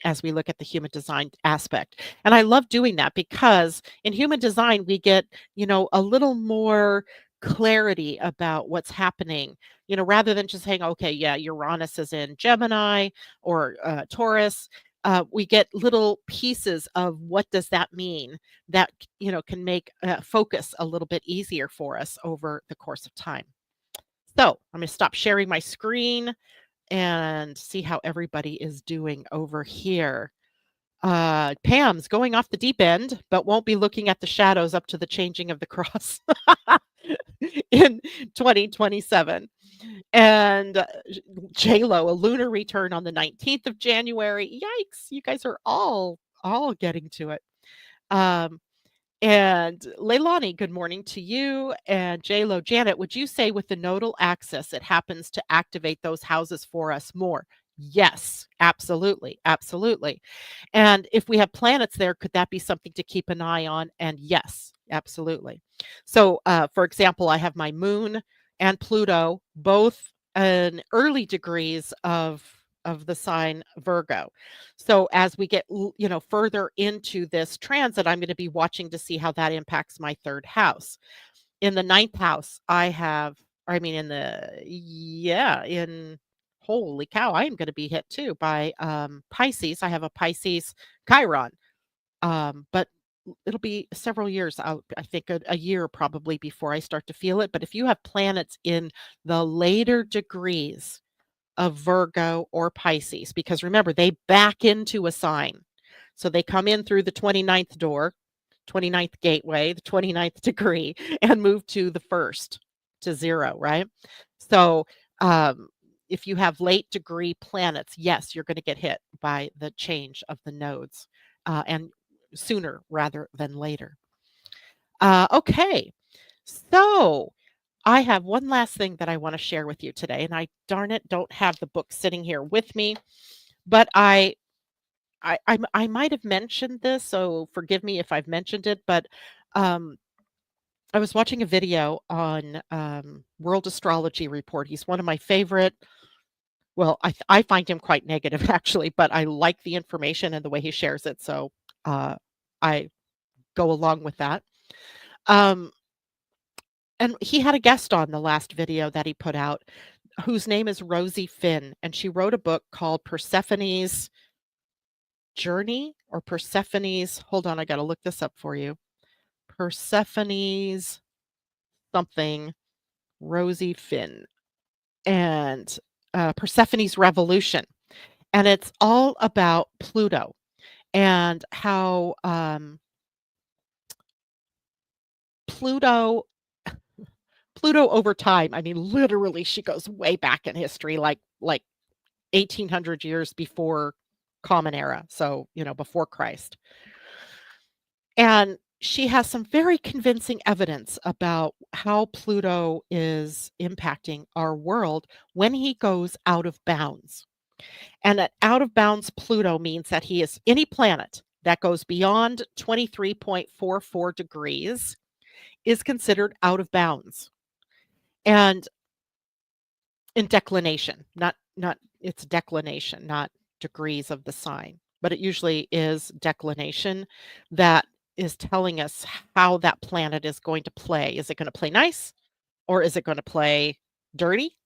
as we look at the human design aspect. And I love doing that because in human design, we get, a little more clarity about what's happening, rather than just saying, okay, yeah, Uranus is in Gemini or Taurus. We get little pieces of what does that mean that, can make focus a little bit easier for us over the course of time. So I'm going to stop sharing my screen and see how everybody is doing over here. Pam's going off the deep end, but won't be looking at the shadows up to the changing of the cross in 2027. And J-Lo, a lunar return on the 19th of January. Yikes, you guys are all getting to it. Um, and Leilani, good morning to you. And J-Lo, Janet, would you say with the nodal axis, it happens to activate those houses for us more? Yes, absolutely. Absolutely. And if we have planets there, could that be something to keep an eye on? And yes, absolutely. So, for example, I have my moon and Pluto both in early degrees of the sign Virgo. So as we get further into this transit, I'm going to be watching to see how that impacts my third house. In the ninth house, I mean, in the yeah, in holy cow, I am going to be hit too by Pisces. I have a Pisces Chiron, but it'll be several years out. I think a year probably before I start to feel it. But if you have planets in the later degrees of Virgo or Pisces, because remember, they back into a sign. So they come in through the 29th door, 29th gateway, the 29th degree, and move to the first to zero, right? So um, if you have late degree planets, yes, you're going to get hit by the change of the nodes and sooner rather than later. Okay, so I have one last thing that I want to share with you today, and I darn it don't have the book sitting here with me, but I might have mentioned this, so forgive me if I've mentioned it, but um, I was watching a video on World Astrology Report. He's one of my favorite. Well, I find him quite negative actually, but I like the information and the way he shares it, so I go along with that. Um, and he had a guest on the last video that he put out, whose name is Rosie Finn, and she wrote a book called Persephone's Journey or Persephone's. Hold on, I got to look this up for you. Persephone's something, Rosie Finn, and Persephone's Revolution, and it's all about Pluto and how Pluto Pluto over time. I mean, literally, she goes way back in history, like 1800 years before Common Era, so before Christ. And she has some very convincing evidence about how Pluto is impacting our world when he goes out of bounds. And that out of bounds Pluto means that he is any planet that goes beyond 23.44 degrees is considered out of bounds. And in declination, not it's declination, not degrees of the sign, but it usually is declination that is telling us how that planet is going to play. Is it going to play nice or is it going to play dirty?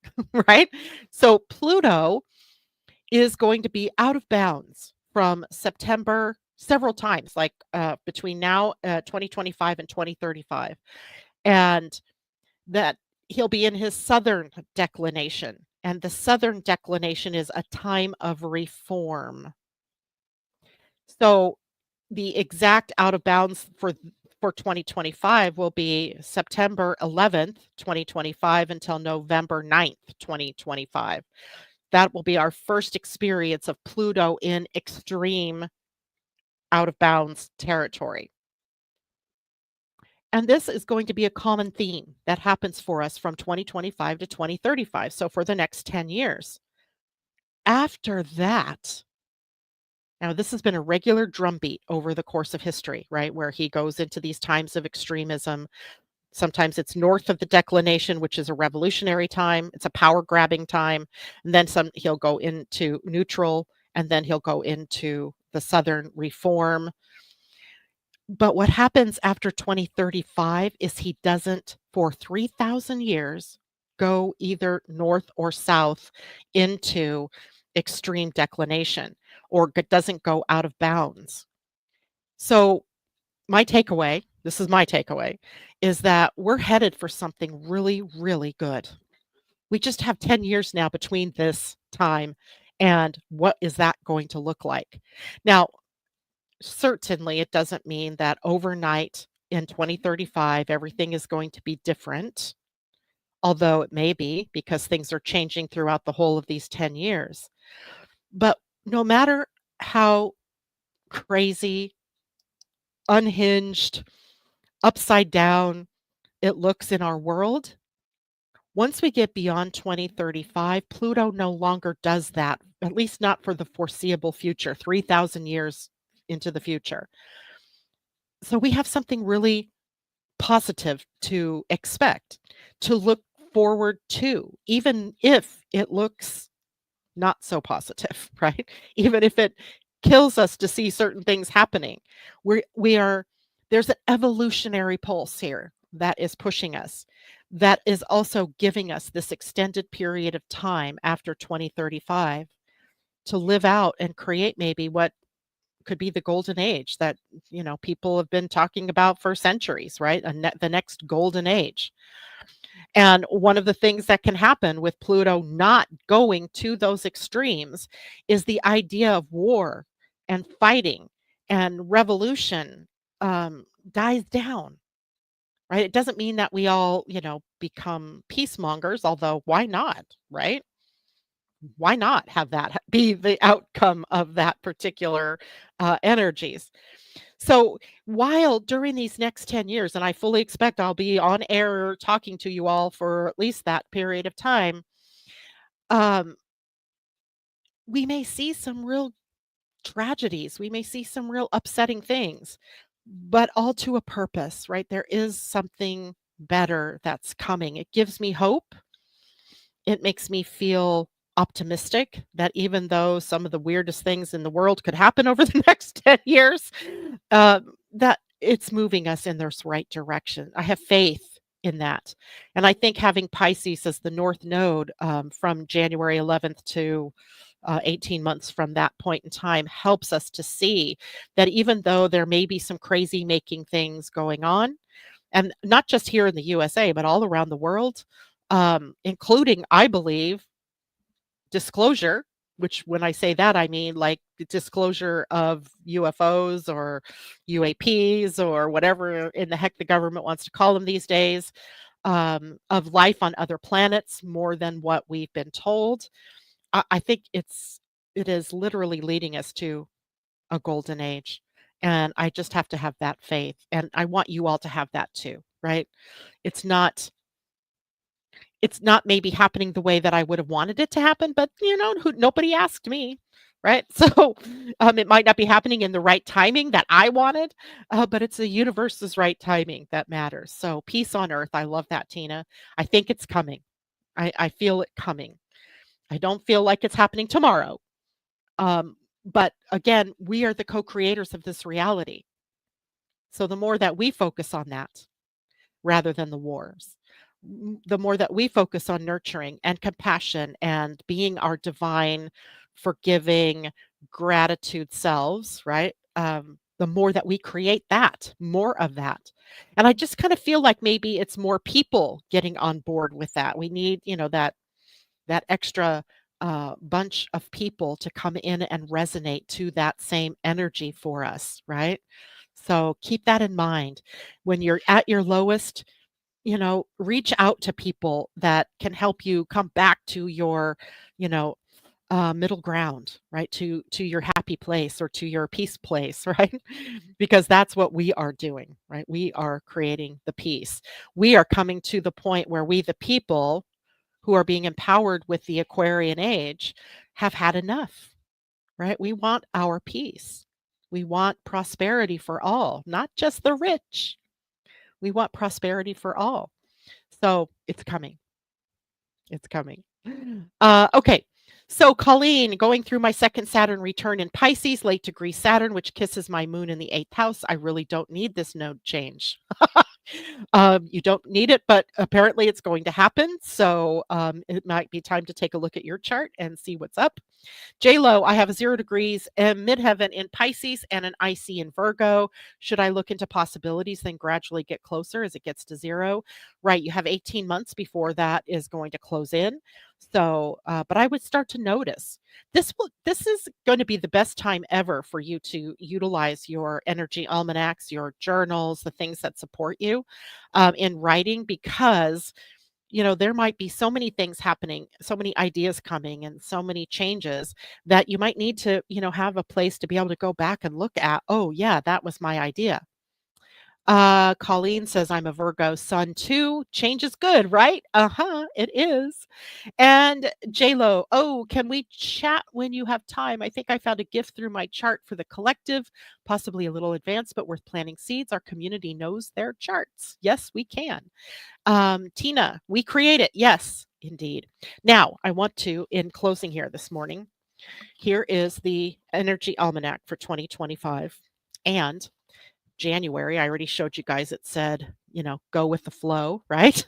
Right? So Pluto is going to be out of bounds from September several times, like between now, 2025 and 2035. And that he'll be in his southern declination. And the southern declination is a time of reform. So the exact out of bounds for 2025 will be September 11th, 2025 until November 9th, 2025. That will be our first experience of Pluto in extreme out of bounds territory. And this is going to be a common theme that happens for us from 2025 to 2035. So for the next 10 years. After that, now this has been a regular drumbeat over the course of history, right? Where he goes into these times of extremism. Sometimes it's north of the declination, which is a revolutionary time. It's a power grabbing time. And then he'll go into neutral, and then he'll go into the southern reform. But what happens after 2035 is he doesn't for 3,000 years go either north or south into extreme declination, or doesn't go out of bounds. So my takeaway, this is my takeaway, is that we're headed for something really, really good. We just have 10 years now between this time and what is that going to look like? Now, certainly it doesn't mean that overnight in 2035 everything is going to be different, although it may be because things are changing throughout the whole of these 10 years. But no matter how crazy, unhinged, upside down it looks in our world, once we get beyond 2035, Pluto no longer does that, at least not for the foreseeable future, 3,000 years into the future. So we have something really positive to expect, to look forward to, even if it looks not so positive, right? Even if it kills us to see certain things happening. We are there's an evolutionary pulse here that is pushing us. That is also giving us this extended period of time after 2035 to live out and create maybe what could be the golden age that, people have been talking about for centuries, right? The next golden age. And one of the things that can happen with Pluto not going to those extremes is the idea of war and fighting and revolution dies down, right? It doesn't mean that we all, become peacemongers, although why not, right? Why not have that be the outcome of that particular energies? So while during these next 10 years, and I fully expect I'll be on air talking to you all for at least that period of time, um, we may see some real tragedies. We may see some real upsetting things, but all to a purpose, right? There is something better that's coming. It gives me hope. It makes me feel optimistic that even though some of the weirdest things in the world could happen over the next 10 years, that it's moving us in this right direction. I have faith in that. And I think having Pisces as the North Node from January 11th to 18 months from that point in time helps us to see that even though there may be some crazy making things going on, and not just here in the USA, but all around the world, including, I believe, disclosure, which when I say that, I mean like the disclosure of UFOs or UAPs or whatever in the heck the government wants to call them these days, of life on other planets more than what we've been told. I think it is literally leading us to a golden age. And I just have to have that faith. And I want you all to have that too, right? It's not it's not maybe happening the way that I would have wanted it to happen, but nobody asked me, right? So it might not be happening in the right timing that I wanted, but it's the universe's right timing that matters. So peace on earth. I love that, Tina. I think it's coming. I feel it coming. I don't feel like it's happening tomorrow. But again, we are the co-creators of this reality. So the more that we focus on that rather than the wars, the more that we focus on nurturing and compassion and being our divine, forgiving, gratitude selves, right? The more that we create that, more of that. And I just kind of feel like maybe it's more people getting on board with that. We need, that extra bunch of people to come in and resonate to that same energy for us, right? So keep that in mind. When you're at your lowest, reach out to people that can help you come back to your, you know, middle ground, right? To your happy place or to your peace place, right? Because that's what we are doing, right? We are creating the peace. We are coming to the point where we, the people who are being empowered with the Aquarian age, have had enough, right? We want our peace. We want prosperity for all, not just the rich. We want prosperity for all. So it's coming. It's coming. Okay. So Colleen, going through my second Saturn return in Pisces, late degree Saturn, which kisses my moon in the eighth house. I really don't need this node change. You don't need it, but apparently it's going to happen. So it might be time to take a look at your chart and see what's up. J-Lo, I have a 0 degrees and midheaven in Pisces and an IC in Virgo. Should I look into possibilities, then gradually get closer as it gets to 0? Right, you have 18 months before that is going to close in. So, but I would start to notice this is going to be the best time ever for you to utilize your energy almanacs, your journals, the things that support you in writing, because there might be so many things happening, so many ideas coming, and so many changes that you might need to, have a place to be able to go back and look at, oh, yeah, that was my idea. Colleen says, I'm a Virgo sun too. Change is good, right? Uh-huh, it is. And J-Lo, oh, can we chat when you have time? I think I found a gift through my chart for the collective, possibly a little advanced, but worth planting seeds. Our community knows their charts. Yes, we can. Tina, we create it. Yes, indeed. Now, I want to, in closing here this morning, here is the Energy Almanac for 2025. And January, I already showed you guys it said, go with the flow, right?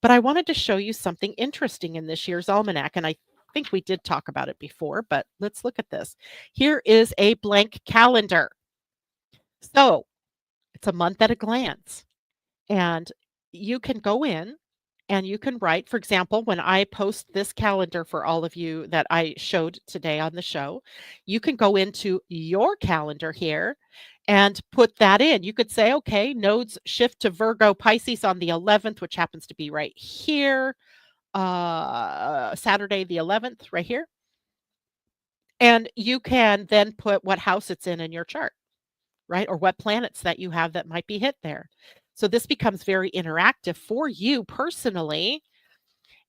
But I wanted to show you something interesting in this year's almanac. And I think we did talk about it before, but let's look at this. Here is a blank calendar. So it's a month at a glance. And you can go in and you can write, for example, when I post this calendar for all of you that I showed today on the show, you can go into your calendar here and put that in. You could say, okay, nodes shift to Virgo Pisces on the 11th, which happens to be right here, Saturday the 11th, right here. And you can then put what house it's in your chart, right? Or what planets that you have that might be hit there. So this becomes very interactive for you personally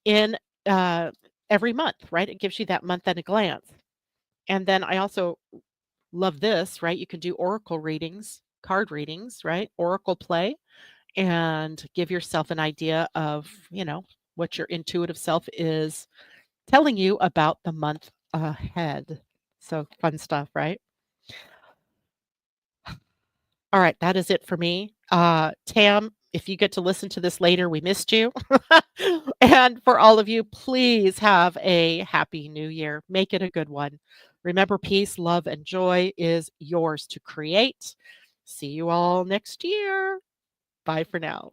in uh, every month, right? It gives you that month at a glance. And then I also love this, right? You can do oracle readings, card readings, right? Oracle play, and give yourself an idea of, what your intuitive self is telling you about the month ahead. So fun stuff, right? All right, that is it for me. Tam, if you get to listen to this later, we missed you. And for all of you, please have a happy new year. Make it a good one. Remember, peace, love, and joy is yours to create. See you all next year. Bye for now.